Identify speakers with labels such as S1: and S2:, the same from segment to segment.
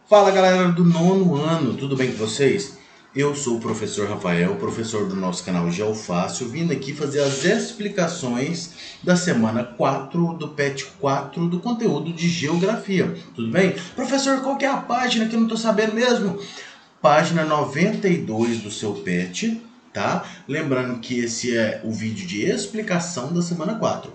S1: Fala galera do nono ano, tudo bem com vocês? Eu sou o professor Rafael, professor do nosso canal GeoFácil, vindo aqui fazer as explicações da semana 4 do PET 4 do conteúdo de Geografia, tudo bem? Professor, qual que é a página que eu não estou sabendo mesmo? Página 92 do seu PET, tá? Lembrando que esse é o vídeo de explicação da semana 4.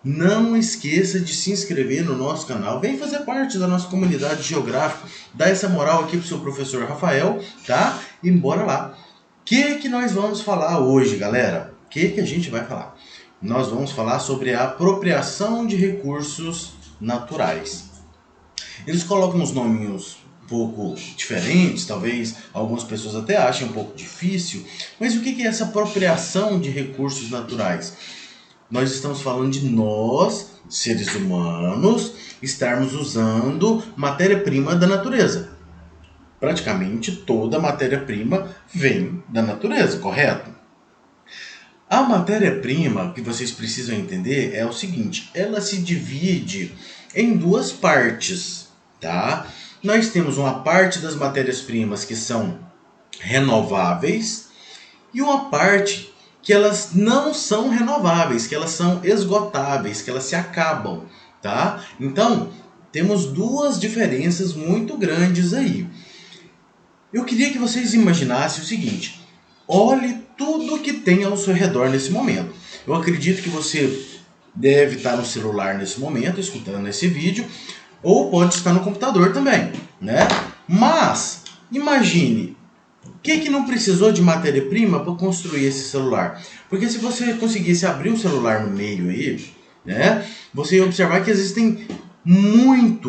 S1: Não esqueça de se inscrever no nosso canal, vem fazer parte da nossa comunidade geográfica, dá essa moral aqui pro seu professor Rafael, tá? E bora lá. O que nós vamos falar hoje, galera? O que a gente vai falar? Nós vamos falar sobre a apropriação de recursos naturais. Eles colocam uns nominhos um pouco diferentes, talvez algumas pessoas até achem um pouco difícil, mas o que é essa apropriação de recursos naturais? Nós estamos falando de nós, seres humanos, estarmos usando matéria-prima da natureza. Praticamente toda matéria-prima vem da natureza, correto? A matéria-prima que vocês precisam entender é o seguinte, ela se divide em duas partes, tá? Nós temos uma parte das matérias-primas que são renováveis e uma parte que elas não são renováveis, que elas são esgotáveis, que elas se acabam, tá? Então, temos duas diferenças muito grandes aí. Eu queria que vocês imaginassem o seguinte, olhe tudo que tem ao seu redor nesse momento. Eu acredito que você deve estar no celular nesse momento, escutando esse vídeo, ou pode estar no computador também, né? Mas, imagine o que não precisou de matéria-prima para construir esse celular? Porque se você conseguisse abrir o celular no meio aí, né, você ia observar que existem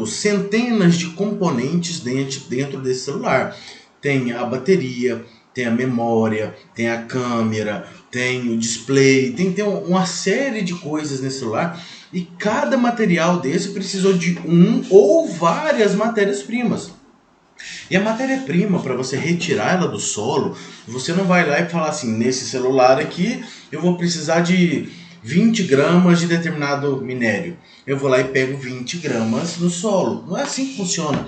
S1: centenas de componentes dentro desse celular. Tem a bateria, tem a memória, tem a câmera, tem o display, tem uma série de coisas nesse celular. E cada material desse precisou de um ou várias matérias-primas. E a matéria-prima, para você retirar ela do solo, você não vai lá e falar assim, nesse celular aqui eu vou precisar de 20 gramas de determinado minério. Eu vou lá e pego 20 gramas no solo. Não é assim que funciona.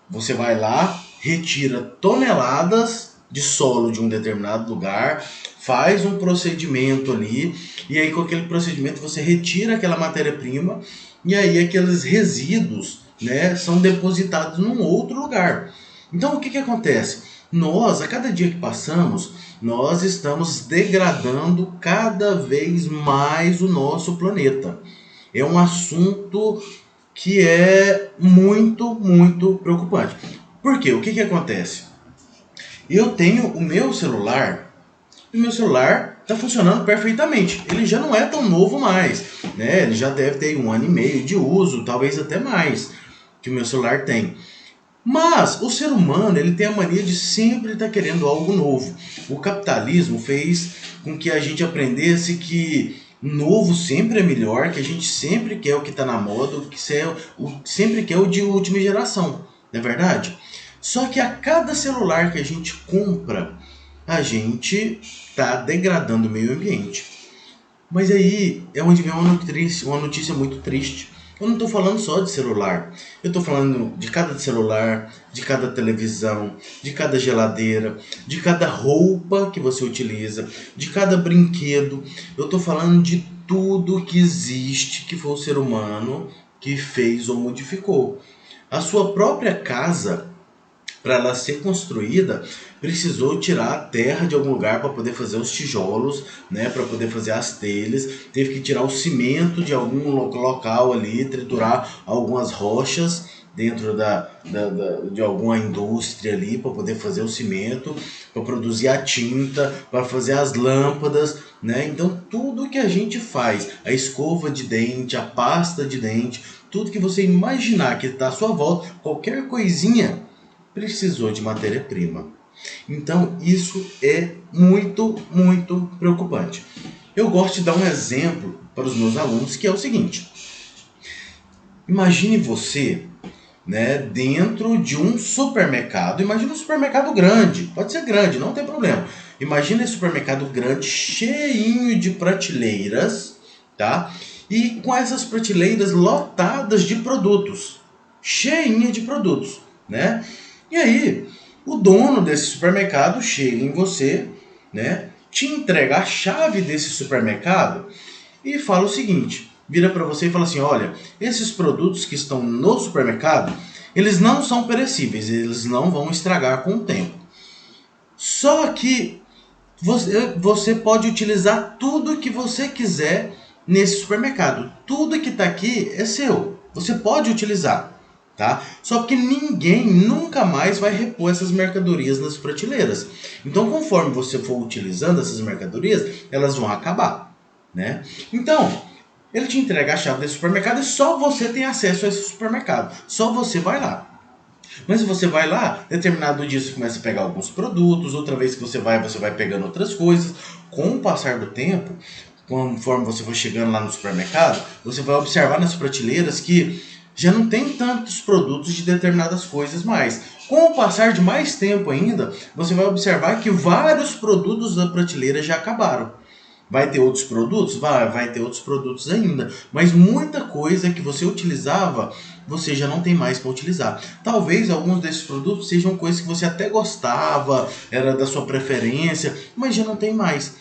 S1: Você vai lá, retira toneladas de solo de um determinado lugar, faz um procedimento ali, e aí com aquele procedimento você retira aquela matéria-prima, e aí aqueles resíduos, né, são depositados num outro lugar. Então o que acontece? Nós, a cada dia que passamos, nós estamos degradando cada vez mais o nosso planeta. É um assunto que é muito preocupante. Por quê? O que acontece? Eu tenho o meu celular, e o meu celular está funcionando perfeitamente. Ele já não é tão novo mais, né? Ele já deve ter 1 ano e meio de uso, talvez até mais, que o meu celular tem. Mas o ser humano, ele tem a mania de sempre estar querendo algo novo. O capitalismo fez com que a gente aprendesse que novo sempre é melhor, que a gente sempre quer o que está na moda, sempre quer o de última geração, não é verdade? Só que a cada celular que a gente compra, a gente está degradando o meio ambiente. Mas aí é onde vem uma notícia muito triste. Eu não estou falando só de celular. Eu estou falando de cada celular, de cada televisão, de cada geladeira, de cada roupa que você utiliza, de cada brinquedo. Eu estou falando de tudo que existe que foi o ser humano que fez ou modificou. A sua própria casa, para ela ser construída, precisou tirar a terra de algum lugar para poder fazer os tijolos, né, para poder fazer as telhas, teve que tirar o cimento de algum local ali, triturar algumas rochas dentro de alguma indústria ali para poder fazer o cimento, para produzir a tinta, para fazer as lâmpadas, né? Então tudo que a gente faz, a escova de dente, a pasta de dente, tudo que você imaginar que está à sua volta, qualquer coisinha precisou de matéria-prima. Então isso é muito preocupante. Eu gosto de dar um exemplo para os meus alunos, que é o seguinte. Imagine você, né, dentro de um supermercado. Imagine um supermercado grande, pode ser grande, não tem problema. Imagine esse supermercado grande, cheinho de prateleiras, tá? E com essas prateleiras lotadas de produtos, cheinha de produtos. né? E aí, o dono desse supermercado chega em você, né? Te entrega a chave desse supermercado e fala o seguinte, vira para você e fala assim, olha, esses produtos que estão no supermercado, eles não são perecíveis, eles não vão estragar com o tempo. Só que você pode utilizar tudo que você quiser nesse supermercado. Tudo que está aqui é seu. Você pode utilizar, tá? Só que ninguém nunca mais vai repor essas mercadorias nas prateleiras. Então, conforme você for utilizando essas mercadorias, elas vão acabar, né? Então, ele te entrega a chave desse supermercado e só você tem acesso a esse supermercado. Só você vai lá. Mas se você vai lá, determinado dia você começa a pegar alguns produtos, outra vez que você vai pegando outras coisas. Com o passar do tempo, conforme você for chegando lá no supermercado, você vai observar nas prateleiras que já não tem tantos produtos de determinadas coisas mais. Com o passar de mais tempo ainda, você vai observar que vários produtos da prateleira já acabaram. Vai ter outros produtos? Vai ter outros produtos ainda. Mas muita coisa que você utilizava, você já não tem mais para utilizar. Talvez alguns desses produtos sejam coisas que você até gostava, era da sua preferência, mas já não tem mais.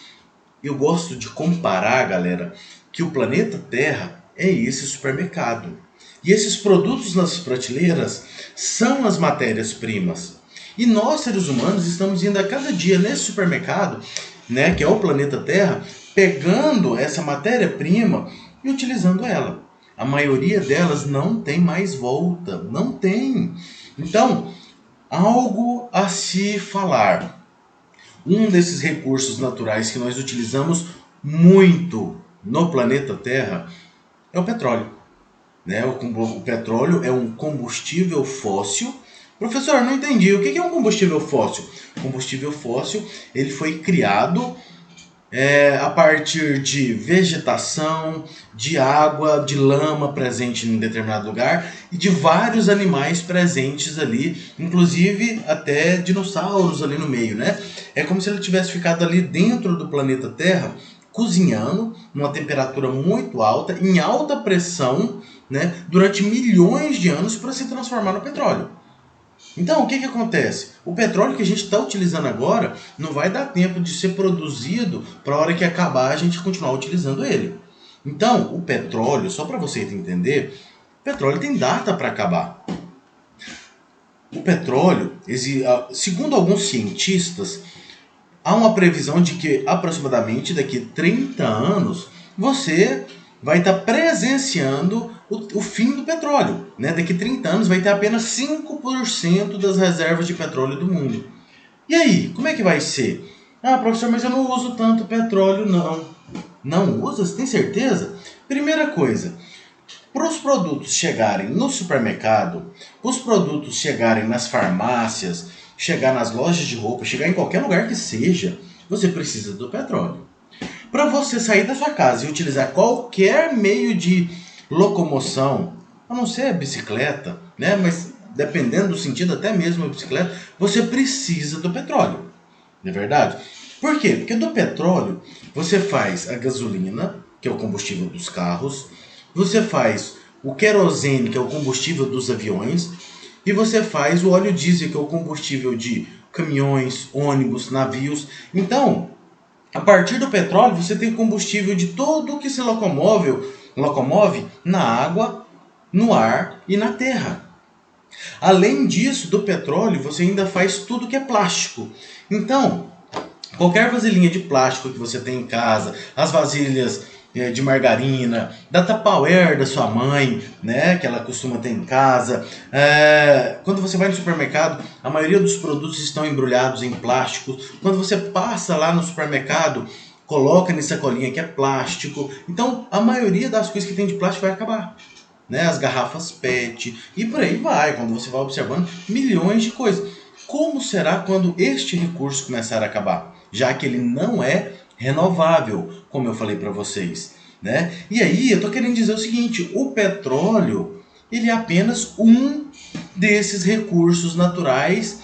S1: Eu gosto de comparar, galera, que o planeta Terra é esse supermercado. E esses produtos nas prateleiras são as matérias-primas. E nós, seres humanos, estamos indo a cada dia nesse supermercado, né, que é o planeta Terra, pegando essa matéria-prima e utilizando ela. A maioria delas não tem mais volta, não tem. Então, algo a se falar. Um desses recursos naturais que nós utilizamos muito no planeta Terra é o petróleo, né? O petróleo é um combustível fóssil. Professor, não entendi. O que é um combustível fóssil? O combustível fóssil ele foi criado a partir de vegetação, de água, de lama presente em determinado lugar e de vários animais presentes ali, inclusive até dinossauros ali no meio, né? É como se ele tivesse ficado ali dentro do planeta Terra, cozinhando numa temperatura muito alta, em alta pressão, né, durante milhões de anos para se transformar no petróleo. Então, o que acontece? O petróleo que a gente está utilizando agora não vai dar tempo de ser produzido para a hora que acabar a gente continuar utilizando ele. Então, o petróleo, só para você entender, o petróleo tem data para acabar. O petróleo, segundo alguns cientistas, há uma previsão de que aproximadamente daqui a 30 anos você vai estar presenciando o fim do petróleo, né? Daqui a 30 anos vai ter apenas 5% das reservas de petróleo do mundo. E aí, como é que vai ser? Ah, professor, mas eu não uso tanto petróleo, não. Não usa? Você tem certeza? Primeira coisa, para os produtos chegarem no supermercado, os produtos chegarem nas farmácias, chegar nas lojas de roupa, chegar em qualquer lugar que seja, você precisa do petróleo. Para você sair da sua casa e utilizar qualquer meio de locomoção, a não ser a bicicleta, né? Mas dependendo do sentido, até mesmo a bicicleta, você precisa do petróleo. Não é verdade? Por quê? Porque do petróleo você faz a gasolina, que é o combustível dos carros, você faz o querosene, que é o combustível dos aviões, e você faz o óleo diesel, que é o combustível de caminhões, ônibus, navios. Então, a partir do petróleo, você tem combustível de tudo que se locomove na água, no ar e na terra. Além disso, do petróleo, você ainda faz tudo que é plástico. Então, qualquer vasilhinha de plástico que você tem em casa, as vasilhas de margarina, da Tupperware da sua mãe, né, que ela costuma ter em casa. Quando você vai no supermercado, a maioria dos produtos estão embrulhados em plástico. Quando você passa lá no supermercado, coloca nessa sacolinha que é plástico. Então, a maioria das coisas que tem de plástico vai acabar. Né? As garrafas PET e por aí vai, quando você vai observando milhões de coisas. Como será quando este recurso começar a acabar? Já que ele não é renovável, como eu falei para vocês, né? E aí eu tô querendo dizer o seguinte, o petróleo, ele é apenas um desses recursos naturais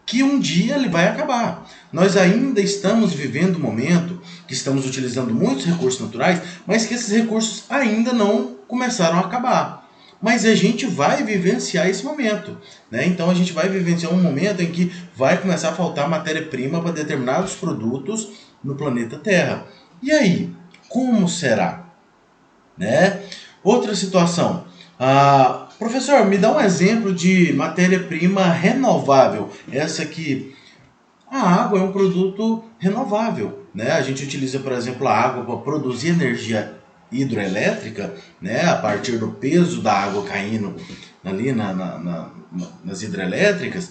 S1: que um dia ele vai acabar. Nós ainda estamos vivendo um momento que estamos utilizando muitos recursos naturais, mas que esses recursos ainda não começaram a acabar. mas a gente vai vivenciar esse momento, né? Então a gente vai vivenciar um momento em que vai começar a faltar matéria-prima para determinados produtos no planeta Terra. E aí, como será? Né? Outra situação. Professor, me dá um exemplo de matéria-prima renovável. Essa aqui, a água é um produto renovável, né? A gente utiliza, por exemplo, a água para produzir energia hidroelétrica, né? A partir do peso da água caindo ali nas hidrelétricas.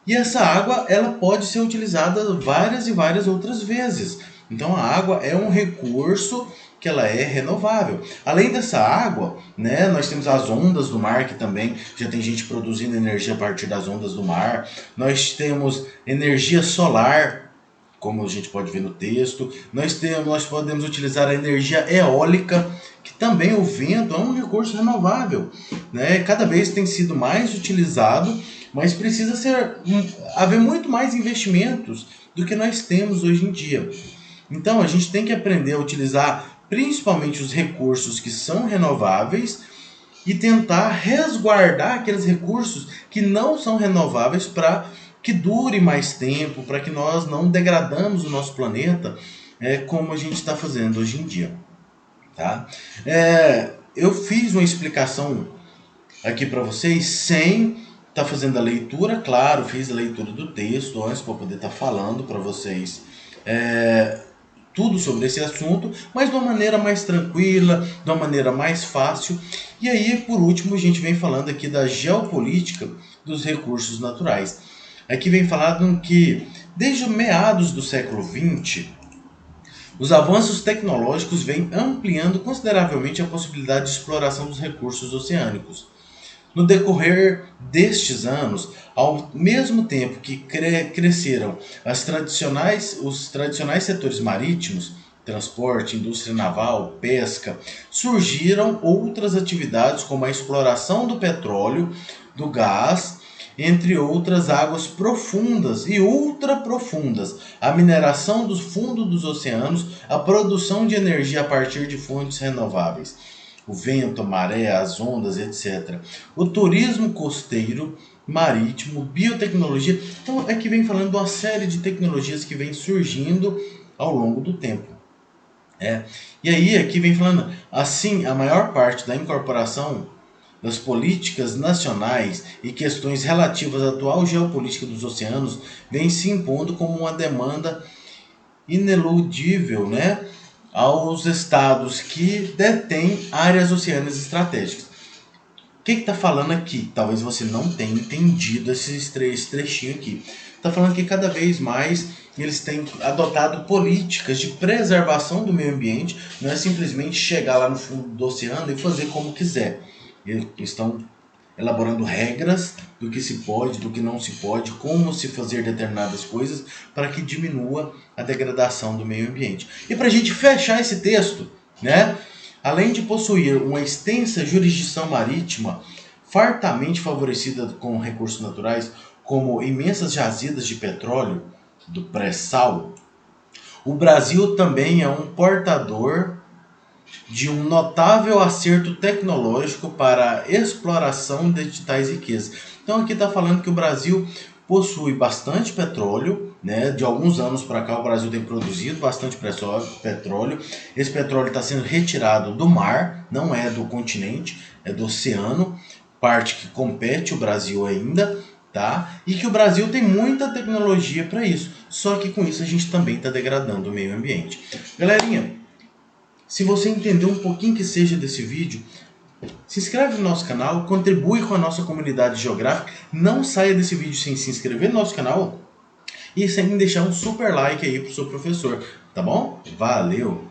S1: E essa água ela pode ser utilizada várias e várias outras vezes. Então a água é um recurso que ela é renovável. Além dessa água, né, nós temos as ondas do mar, que também já tem gente produzindo energia a partir das ondas do mar. Nós temos energia solar, como a gente pode ver no texto. Nós podemos utilizar a energia eólica, que também o vento é um recurso renovável, né? Cada vez tem sido mais utilizado, mas precisa haver muito mais investimentos do que nós temos hoje em dia. Então a gente tem que aprender a utilizar principalmente os recursos que são renováveis e tentar resguardar aqueles recursos que não são renováveis para que dure mais tempo, para que nós não degradamos o nosso planeta como a gente está fazendo hoje em dia. Tá? Eu fiz uma explicação aqui para vocês sem estar fazendo a leitura, claro, fiz a leitura do texto antes para poder estar falando para vocês tudo sobre esse assunto, mas de uma maneira mais tranquila, de uma maneira mais fácil. E aí, por último, a gente vem falando aqui da geopolítica dos recursos naturais. Aqui vem falando que, desde meados do século XX, os avanços tecnológicos vêm ampliando consideravelmente a possibilidade de exploração dos recursos oceânicos. No decorrer destes anos, ao mesmo tempo que cresceram os tradicionais setores marítimos, transporte, indústria naval, pesca, surgiram outras atividades como a exploração do petróleo, do gás, entre outras águas profundas e ultraprofundas, a mineração do fundo dos oceanos, a produção de energia a partir de fontes renováveis. O vento, a maré, as ondas, etc. O turismo costeiro, marítimo, biotecnologia. Então, aqui vem falando de uma série de tecnologias que vem surgindo ao longo do tempo. E aí, aqui vem falando, assim, a maior parte da incorporação das políticas nacionais e questões relativas à atual geopolítica dos oceanos vem se impondo como uma demanda ineludível, né, aos estados que detêm áreas oceânicas estratégicas. O que está falando aqui? Talvez você não tenha entendido esse trechinho aqui. Está falando que cada vez mais eles têm adotado políticas de preservação do meio ambiente, não é simplesmente chegar lá no fundo do oceano e fazer como quiser. Eles estão elaborando regras do que se pode, do que não se pode, como se fazer determinadas coisas para que diminua a degradação do meio ambiente. E para a gente fechar esse texto, né, além de possuir uma extensa jurisdição marítima, fartamente favorecida com recursos naturais, como imensas jazidas de petróleo do pré-sal, o Brasil também é um portador de um notável acerto tecnológico para a exploração de tais riquezas. Então aqui está falando que o Brasil possui bastante petróleo, né? De alguns anos para cá o Brasil tem produzido bastante petróleo. Esse petróleo está sendo retirado do mar, não é do continente, é do oceano, parte que compete o Brasil ainda, tá? E que o Brasil tem muita tecnologia para isso. Só que com isso a gente também está degradando o meio ambiente. Galerinha, se você entendeu um pouquinho que seja desse vídeo, se inscreve no nosso canal, contribui com a nossa comunidade geográfica, não saia desse vídeo sem se inscrever no nosso canal e sem deixar um super like aí pro seu professor, tá bom? Valeu!